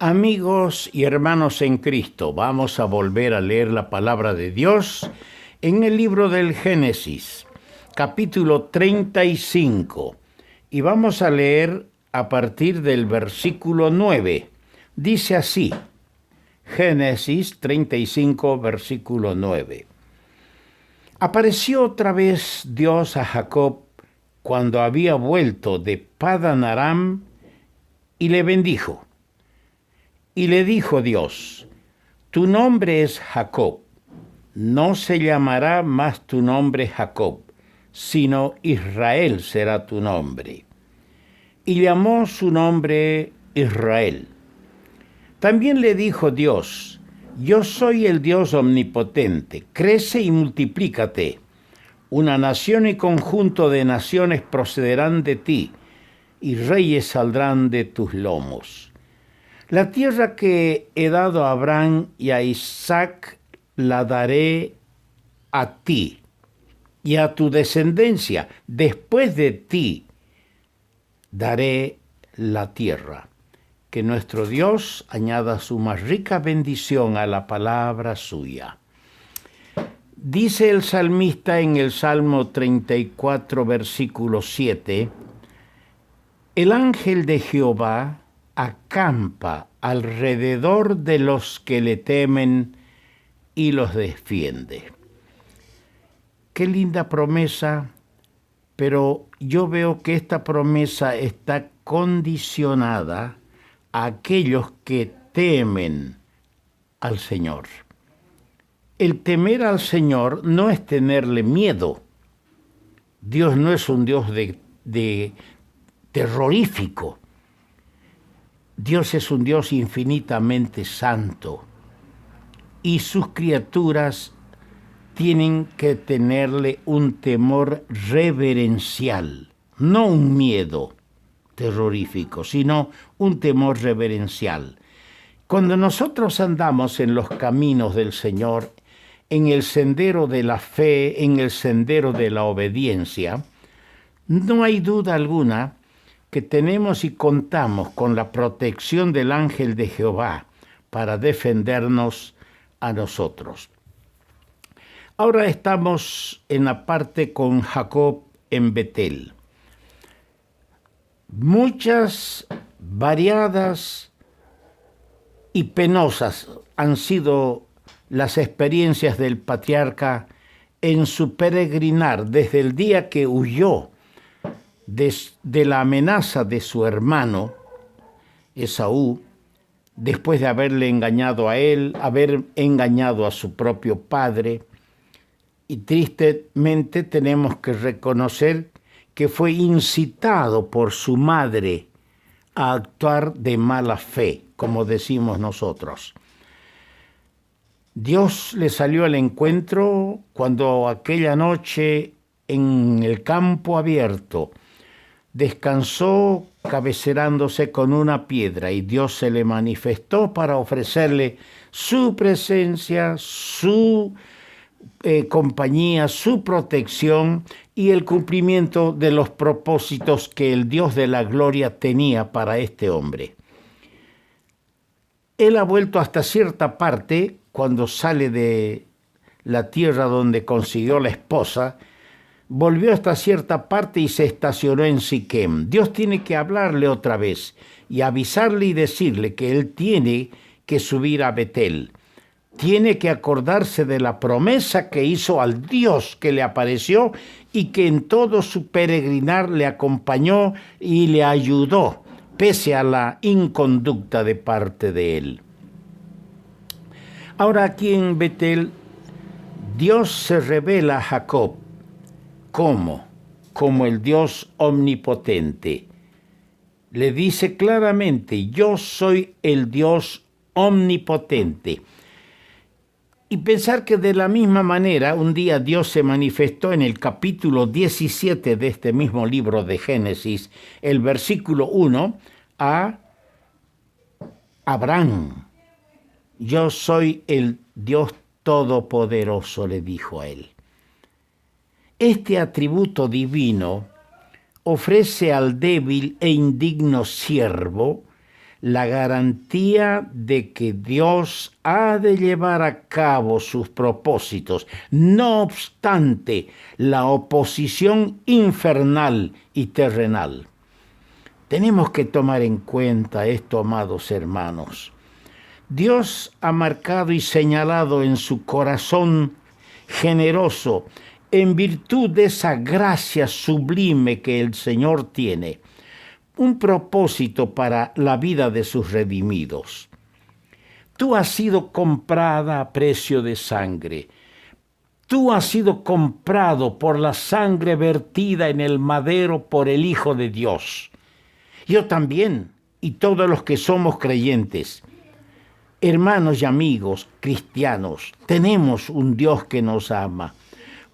Amigos y hermanos en Cristo, vamos a volver a leer la palabra de Dios en el libro del Génesis, capítulo 35, y vamos a leer a partir del versículo 9. Dice así, Génesis 35, versículo 9. Apareció otra vez Dios a Jacob cuando había vuelto de Padan Aram y le bendijo. Y le dijo Dios, tu nombre es Jacob, no se llamará más tu nombre Jacob, sino Israel será tu nombre. Y llamó su nombre Israel. También le dijo Dios, yo soy el Dios omnipotente, crece y multiplícate. Una nación y conjunto de naciones procederán de ti, y reyes saldrán de tus lomos. La tierra que he dado a Abraham y a Isaac la daré a ti y a tu descendencia. Después de ti daré la tierra. Que nuestro Dios añada su más rica bendición a la palabra suya. Dice el salmista en el Salmo 34, versículo 7, el ángel de Jehová acampa alrededor de los que le temen y los defiende. Qué linda promesa, pero yo veo que esta promesa está condicionada a aquellos que temen al Señor. El temer al Señor no es tenerle miedo. Dios no es un Dios de terrorífico. Dios es un Dios infinitamente santo y sus criaturas tienen que tenerle un temor reverencial, no un miedo terrorífico, sino un temor reverencial. Cuando nosotros andamos en los caminos del Señor, en el sendero de la fe, en el sendero de la obediencia, no hay duda alguna que tenemos y contamos con la protección del ángel de Jehová para defendernos a nosotros. Ahora estamos en la parte con Jacob en Betel. Muchas, variadas y penosas han sido las experiencias del patriarca en su peregrinar desde el día que huyó de la amenaza de su hermano Esaú, después de haberle engañado a él, haber engañado a su propio padre. Y tristemente tenemos que reconocer que fue incitado por su madre a actuar de mala fe, como decimos nosotros. Dios le salió al encuentro cuando aquella noche en el campo abierto descansó cabecerándose con una piedra y Dios se le manifestó para ofrecerle su presencia, su compañía, su protección y el cumplimiento de los propósitos que el Dios de la gloria tenía para este hombre. Él ha vuelto hasta cierta parte cuando sale de la tierra donde consiguió la esposa. Volvió hasta cierta parte y se estacionó en Siquem. Dios tiene que hablarle otra vez y avisarle y decirle que él tiene que subir a Betel. Tiene que acordarse de la promesa que hizo al Dios que le apareció y que en todo su peregrinar le acompañó y le ayudó, pese a la inconducta de parte de él. Ahora aquí en Betel, Dios se revela a Jacob. ¿Cómo? Como el Dios omnipotente. Le dice claramente, yo soy el Dios omnipotente. Y pensar que de la misma manera un día Dios se manifestó en el capítulo 17 de este mismo libro de Génesis, el versículo 1, a Abraham. Yo soy el Dios todopoderoso, le dijo a él. Este atributo divino ofrece al débil e indigno siervo la garantía de que Dios ha de llevar a cabo sus propósitos, no obstante la oposición infernal y terrenal. Tenemos que tomar en cuenta esto, amados hermanos. Dios ha marcado y señalado en su corazón generoso, en virtud de esa gracia sublime que el Señor tiene, un propósito para la vida de sus redimidos. Tú has sido comprada a precio de sangre. Tú has sido comprado por la sangre vertida en el madero por el Hijo de Dios. Yo también, y todos los que somos creyentes. Hermanos y amigos cristianos, tenemos un Dios que nos ama,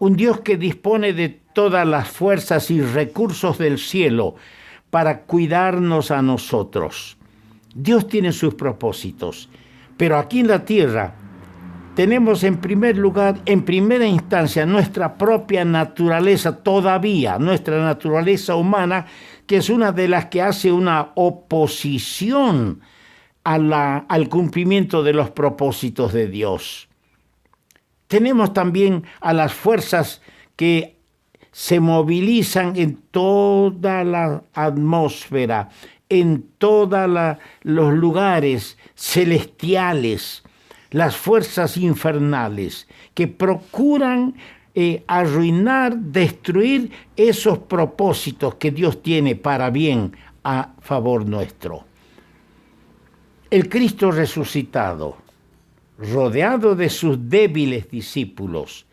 un Dios que dispone de todas las fuerzas y recursos del cielo para cuidarnos a nosotros. Dios tiene sus propósitos, pero aquí en la tierra tenemos en primer lugar, en primera instancia, nuestra propia naturaleza todavía, nuestra naturaleza humana, que es una de las que hace una oposición al cumplimiento de los propósitos de Dios. Tenemos también a las fuerzas que se movilizan en toda la atmósfera, en todos los lugares celestiales, las fuerzas infernales que procuran arruinar, destruir esos propósitos que Dios tiene para bien a favor nuestro. El Cristo resucitado, rodeado de sus débiles discípulos,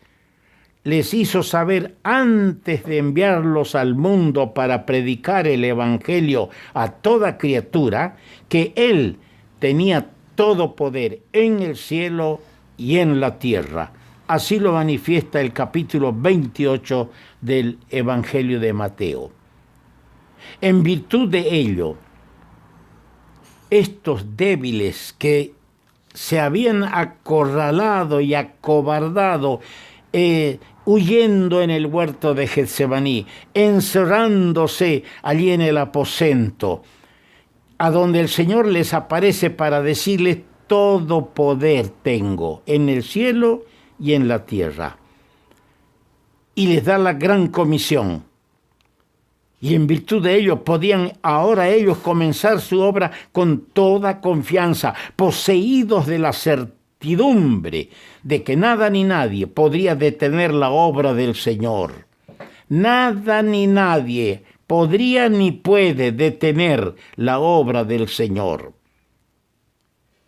les hizo saber antes de enviarlos al mundo para predicar el Evangelio a toda criatura, que Él tenía todo poder en el cielo y en la tierra. Así lo manifiesta el capítulo 28 del Evangelio de Mateo. En virtud de ello, estos débiles que se habían acorralado y acobardado, huyendo en el huerto de Getsemaní, encerrándose allí en el aposento, a donde el Señor les aparece para decirles: todo poder tengo en el cielo y en la tierra. Y les da la gran comisión. Y en virtud de ello podían ahora ellos comenzar su obra con toda confianza, poseídos de la certidumbre de que nada ni nadie podría detener la obra del Señor. Nada ni nadie podría ni puede detener la obra del Señor.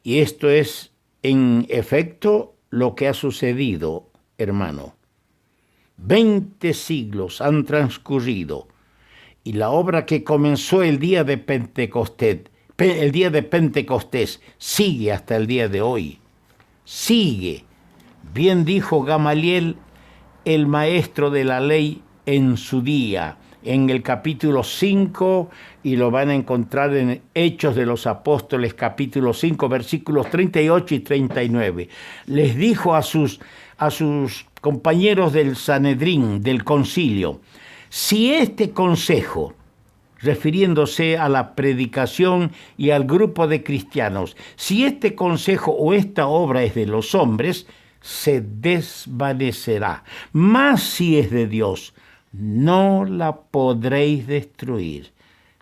Y esto es, en efecto, lo que ha sucedido, hermano. 20 siglos han transcurrido y la obra que comenzó el día de Pentecostés sigue hasta el día de hoy. Sigue. Bien dijo Gamaliel, el maestro de la ley, en su día, en el capítulo 5, y lo van a encontrar en Hechos de los Apóstoles, capítulo 5, versículos 38 y 39. Les dijo a sus compañeros del Sanedrín, del concilio: si este consejo, refiriéndose a la predicación y al grupo de cristianos, si este consejo o esta obra es de los hombres, se desvanecerá. Mas si es de Dios, no la podréis destruir.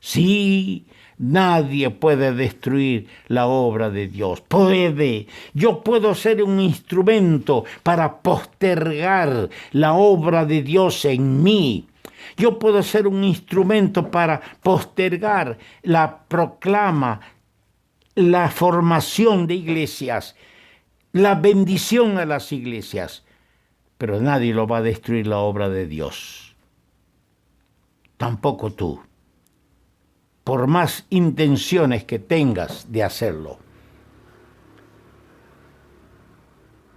Sí, nadie puede destruir la obra de Dios. Yo puedo ser un instrumento para postergar la obra de Dios en mí. Yo puedo ser un instrumento para postergar la proclama, la formación de iglesias, la bendición a las iglesias. Pero nadie lo va a destruir la obra de Dios. Tampoco tú, por más intenciones que tengas de hacerlo.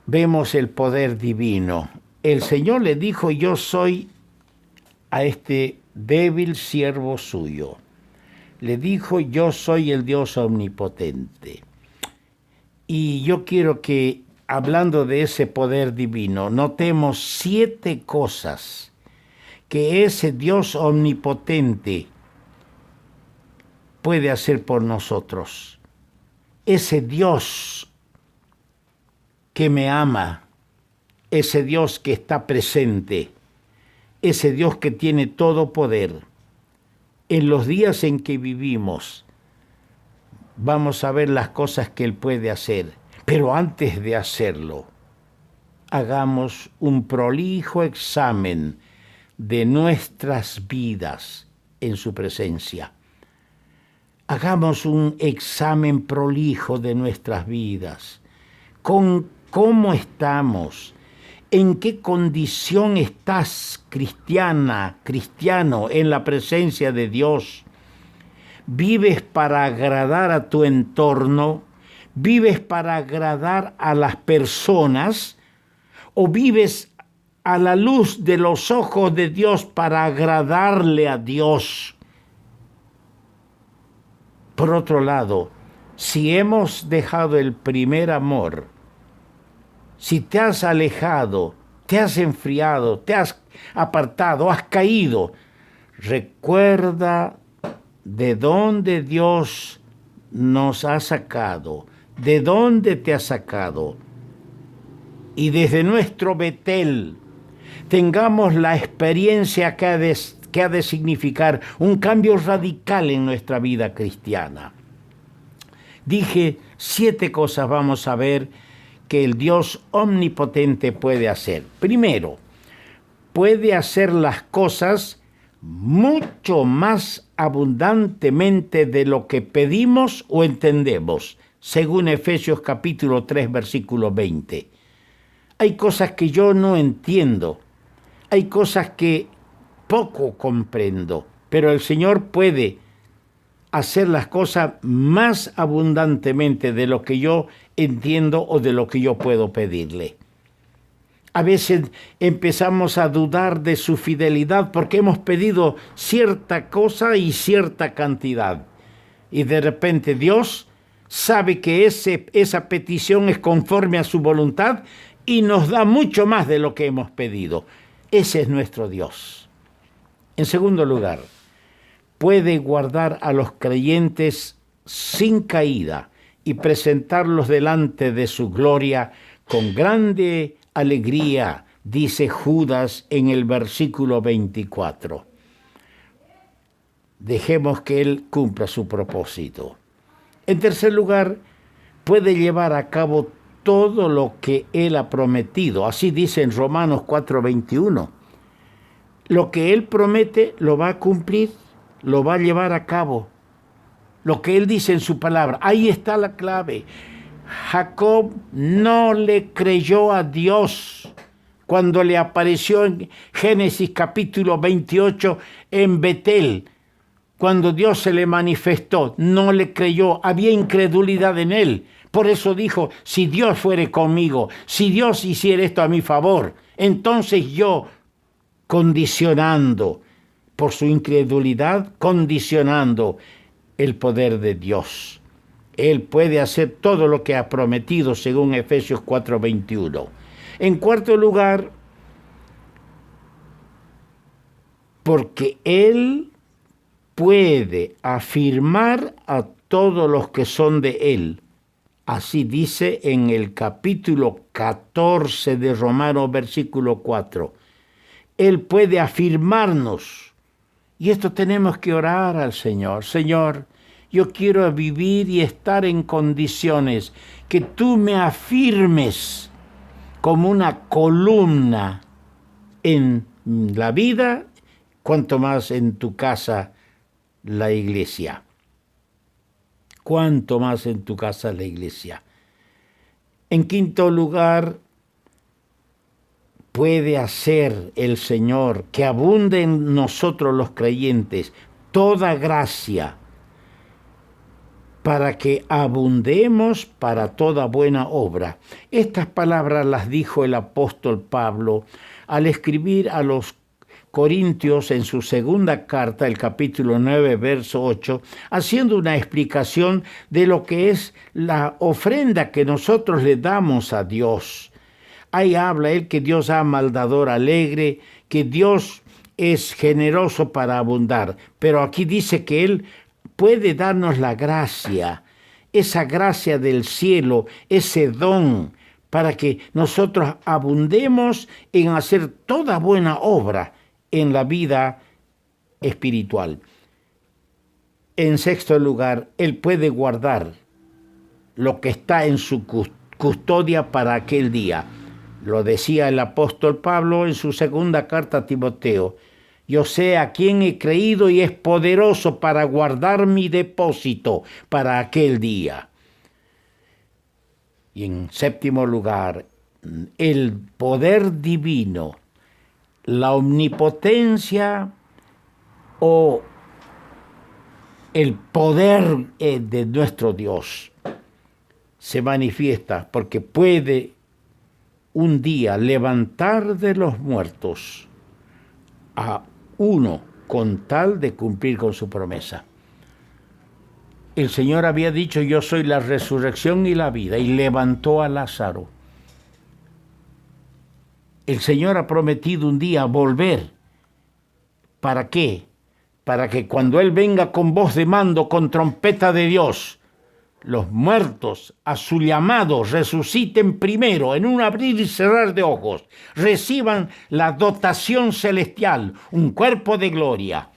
Vemos el poder divino. El Señor le dijo: yo soy a este débil siervo suyo. Le dijo: yo soy el Dios omnipotente. Y yo quiero que, hablando de ese poder divino, notemos 7 cosas que ese Dios omnipotente puede hacer por nosotros. ese Dios que me ama, ese Dios que está presente, ese Dios que tiene todo poder. En los días en que vivimos, vamos a ver las cosas que Él puede hacer. Pero antes de hacerlo, hagamos un prolijo examen de nuestras vidas en su presencia. Hagamos un examen prolijo de nuestras vidas. Con cómo estamos, en qué condición estás, cristiano, en la presencia de Dios. ¿Vives para agradar a tu entorno? ¿Vives para agradar a las personas? ¿O vives a la luz de los ojos de Dios para agradarle a Dios? Por otro lado, si hemos dejado el primer amor, si te has alejado, te has enfriado, te has apartado, has caído, recuerda de dónde Dios nos ha sacado, de dónde te ha sacado. Y desde nuestro Betel tengamos la experiencia que ha de significar un cambio radical en nuestra vida cristiana. Dije 7 cosas vamos a ver que el Dios omnipotente puede hacer. Primero, puede hacer las cosas mucho más abundantemente de lo que pedimos o entendemos, según Efesios capítulo 3, versículo 20. Hay cosas que yo no entiendo, hay cosas que poco comprendo, pero el Señor puede hacer las cosas más abundantemente de lo que yo entiendo o de lo que yo puedo pedirle. A veces empezamos a dudar de su fidelidad porque hemos pedido cierta cosa y cierta cantidad. Y de repente Dios sabe que esa petición es conforme a su voluntad y nos da mucho más de lo que hemos pedido. Ese es nuestro Dios. En segundo lugar, puede guardar a los creyentes sin caída y presentarlos delante de su gloria con grande alegría, dice Judas en el versículo 24. Dejemos que Él cumpla su propósito. En tercer lugar, puede llevar a cabo todo lo que Él ha prometido. Así dice en Romanos 4:21. Lo que Él promete lo va a cumplir, lo va a llevar a cabo. Lo que Él dice en su palabra. Ahí está la clave. Jacob no le creyó a Dios cuando le apareció en Génesis capítulo 28 en Betel. Cuando Dios se le manifestó, no le creyó, había incredulidad en él. Por eso dijo, si Dios fuere conmigo, si Dios hiciera esto a mi favor, entonces yo, condicionando, por su incredulidad, condicionando el poder de Dios. Él puede hacer todo lo que ha prometido, según Efesios 4:21. En cuarto lugar, porque Él puede afirmar a todos los que son de Él. Así dice en el capítulo 14 de Romanos, versículo 4. Él puede afirmarnos. Y esto tenemos que orar al Señor. Señor, yo quiero vivir y estar en condiciones que tú me afirmes como una columna en la vida, cuanto más en tu casa, la iglesia. Cuanto más en tu casa, la iglesia. En quinto lugar, puede hacer el Señor que abunde en nosotros los creyentes toda gracia para que abundemos para toda buena obra. Estas palabras las dijo el apóstol Pablo al escribir a los Corintios en su segunda carta, el capítulo 9, verso 8, haciendo una explicación de lo que es la ofrenda que nosotros le damos a Dios. Ahí habla él que Dios ama al dador alegre, que Dios es generoso para abundar, pero aquí dice que Él puede darnos la gracia esa gracia del cielo, ese don, para que nosotros abundemos en hacer toda buena obra en la vida espiritual. En sexto lugar, Él puede guardar lo que está en su custodia para aquel día. Lo decía el apóstol Pablo en su segunda carta a Timoteo. Yo sé a quién he creído y es poderoso para guardar mi depósito para aquel día. Y en séptimo lugar, el poder divino, la omnipotencia o el poder de nuestro Dios se manifiesta porque puede un día levantar de los muertos a uno con tal de cumplir con su promesa. El Señor había dicho, yo soy la resurrección y la vida, y levantó a Lázaro. El Señor ha prometido un día volver. ¿Para qué? Para que cuando Él venga con voz de mando, con trompeta de Dios, los muertos a su llamado resuciten primero en un abrir y cerrar de ojos, reciban la dotación celestial, un cuerpo de gloria,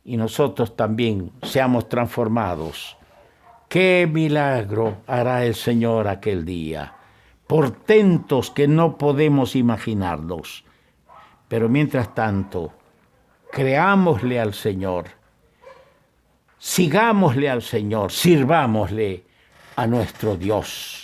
y nosotros también seamos transformados. ¡Qué milagro hará el Señor aquel día! Portentos que no podemos imaginarlos. Pero mientras tanto, creámosle al Señor, sigámosle al Señor, sirvámosle a nuestro Dios.